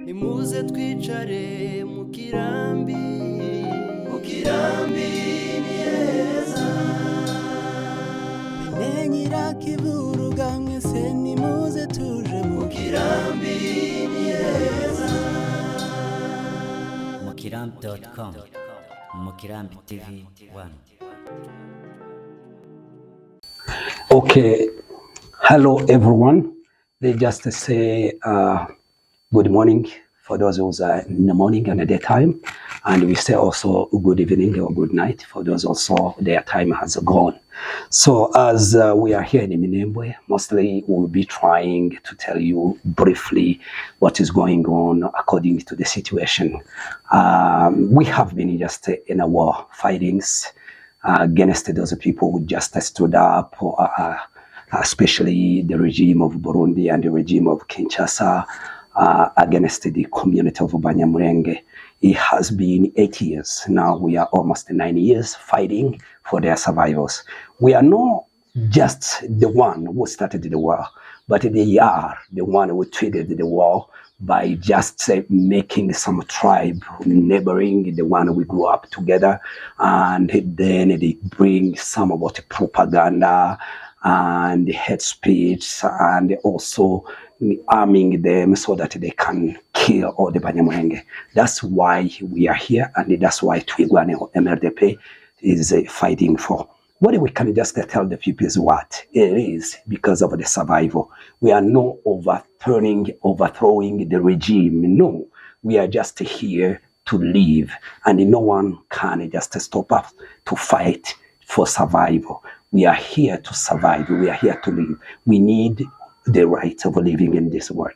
nimuze twicare Mukirambi, Mukirambi ni heza. Menyira kiburuga mwese nimuze tuje Mukirambi ni heza. Mukirambi.com, Mukirambi TV 1. Okay, hello everyone. They just say good morning for those who are in the morning and the daytime, and we say also good evening or good night for those also their time has gone. So as we are here in Minembwe, mostly we'll be trying to tell you briefly what is going on according to the situation. We have been just in a war fightings against those people who just stood up, especially the regime of Burundi and the regime of Kinshasa, against the community of Banyamulenge. It has been 8 years. Now we are almost 9 years fighting for their survivals. We are not just the one who started the war, but they are the one who treated the war by just making some tribe neighboring the one we grew up together, and then they bring some about propaganda and hate speech and also arming them so that they can kill all the Banyamulenge. That's why we are here, and that's why Twigwaneho MRDP is fighting for. What we can just tell the people is what it is because of the survival. We are not overthrowing the regime. No, we are just here to live, and no one can just stop us to fight for survival. We are here to survive. We are here to live. We need the right of living in this world.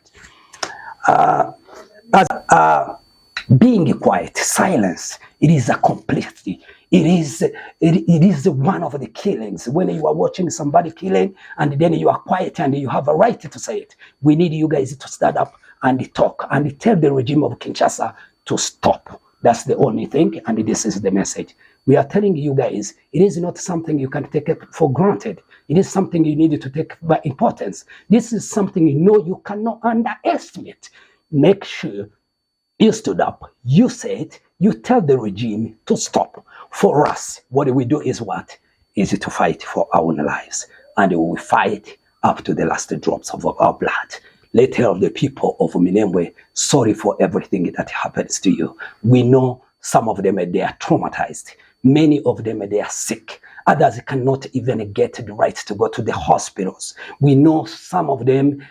Being quiet, silence, it is a completely. It is one of the killings. When you are watching somebody killing and then you are quiet and you have a right to say it, we need you guys to stand up and talk and tell the regime of Kinshasa to stop. That's the only thing, and this is the message. We are telling you guys, it is not something you can take for granted. It is something you need to take by importance. This is something you cannot underestimate. Make sure you stood up, you said, you tell the regime to stop. For us, what we do is what? Is to fight for our own lives. And we will fight up to the last drops of our blood. Let's tell the people of Minembwe, sorry for everything that happens to you. We know some of them, they are traumatized. Many of them, they are sick. Others cannot even get the right to go to the hospitals. We know some of them,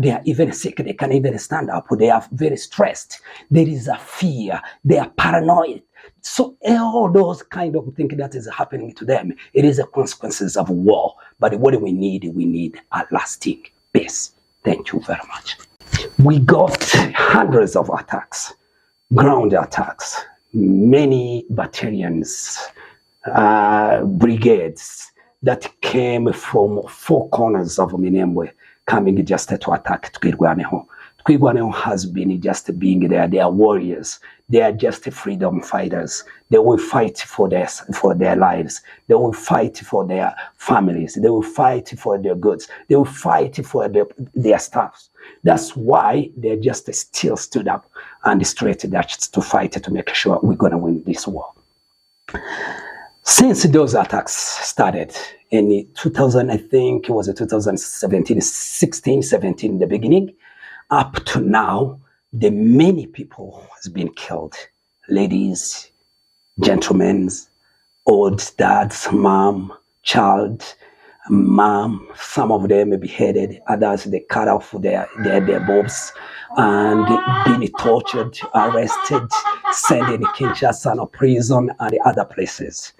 they are even sick. They can't even stand up. They are very stressed. There is a fear. They are paranoid. So all those kind of things that is happening to them, it is the consequences of war. But what do we need? We need a lasting peace. Thank you very much. We got hundreds of attacks, ground attacks, many battalions, brigades that came from four corners of Minembwe, coming just to attack Twigwaneho. Twigwaneho has been just being there. They are warriors. They are just freedom fighters. They will fight for their lives. They will fight for their families. They will fight for their goods. They will fight for their staffs. That's why they just still stood up and straight to fight to make sure we're going to win this war. Since those attacks started in 2000, I think it was 2017, 16, 17 in the beginning, up to now, the many people has been killed. Ladies, gentlemen, old dads, mom, child, mom, some of them beheaded, others they cut off their bobs and being tortured, arrested, sent in Kinshasa or prison and other places.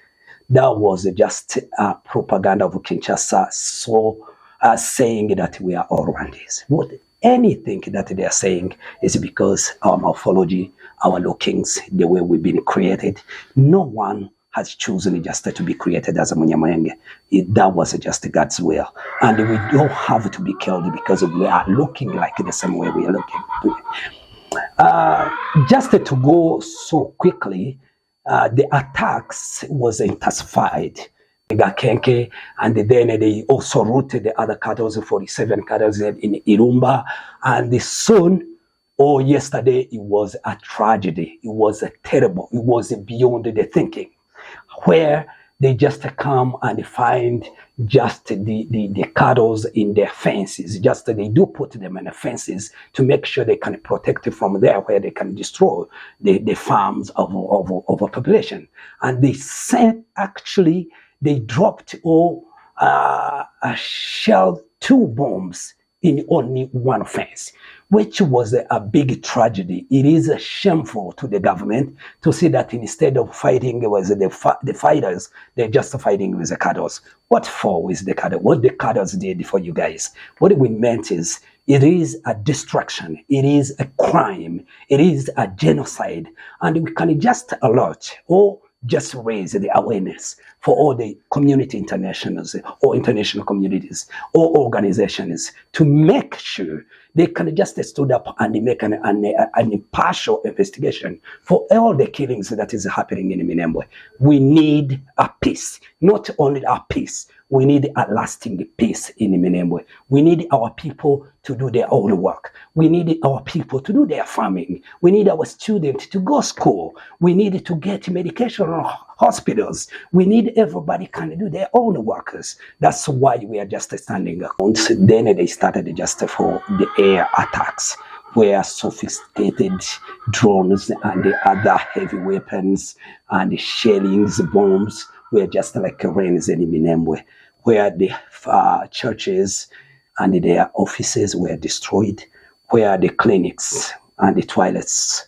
That was just propaganda of Kinshasa, so saying that we are all Rwandese. Anything that they are saying is because our morphology, our lookings, the way we've been created. No one has chosen just to be created as a Munyamulenge. That was just God's will. And we don't have to be killed because we are looking like the same way we are looking. Just to go so quickly, the attacks was intensified. Gakenke, and then they also routed the other cattle, 47 cattle in Irumba, and soon Oh, yesterday it was a tragedy. It was terrible. It was beyond the thinking, where they just come and find just the cattle in their fences. Just they do put them in the fences to make sure they can protect it from there, where they can destroy the farms of a population. And they sent, actually, they dropped shelled 2 bombs in only one fence, which was a big tragedy. It is shameful to the government to see that instead of fighting with the fighters, they're just fighting with the cattle. What for with the cattle? What the cattle did for you guys? What we meant is, it is a destruction. It is a crime. It is a genocide. And we can just alert or just raise the awareness for all the community internationals or international communities or organizations to make sure they can just stood up and make an impartial investigation for all the killings that is happening in Minembwe. We need a peace, not only a peace. We need a lasting peace in Minembwe. We need our people to do their own work. We need our people to do their farming. We need our students to go school. We need to get medication or hospitals. We need everybody can do their own workers. That's why we are just standing up. Then they started just for the air attacks, where sophisticated drones and the other heavy weapons and shellings, bombs were just like rains in Minembwe, where the churches and their offices were destroyed, where the clinics and the toilets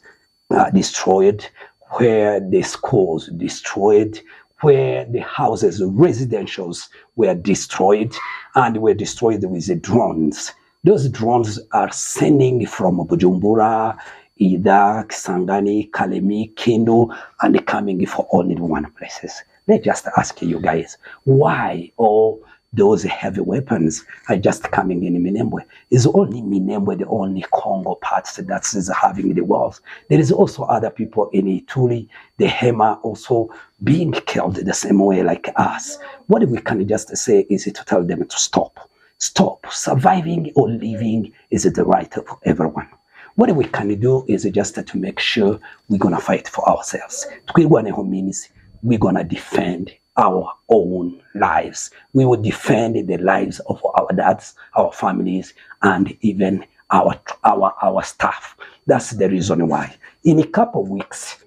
destroyed, where the schools destroyed, where the houses, residentials were destroyed, and were destroyed with the drones. Those drones are sending from Bujumbura, Ida, Kisangani, Kalemi, Kindu, and coming for only one places. Let's just ask you guys, why all those heavy weapons are just coming in Minembwe? Is only Minembwe the only Congo part that is having the wars? There is also other people in Ituri, the Hema, also being killed the same way like us. What we can just say is to tell them to stop. Stop. Surviving or living is the right of everyone. What we can do is just to make sure we're going to fight for ourselves. Means we're going to defend our own lives. We will defend the lives of our dads, our families, and even our staff. That's the reason why. In a couple of weeks,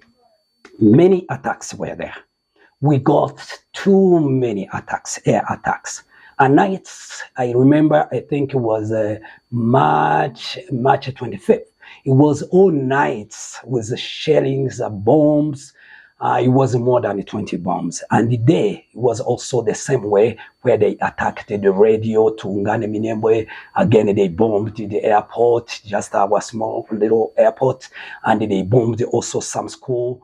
many attacks were there. We got too many attacks, air attacks. At night, I remember, I think it was March 25th. It was all nights with the shellings, bombs. It was more than 20 bombs. And the day was also the same way, where they attacked the radio to Ngane Minembwe. Again, they bombed the airport, just our small little airport. And they bombed also some school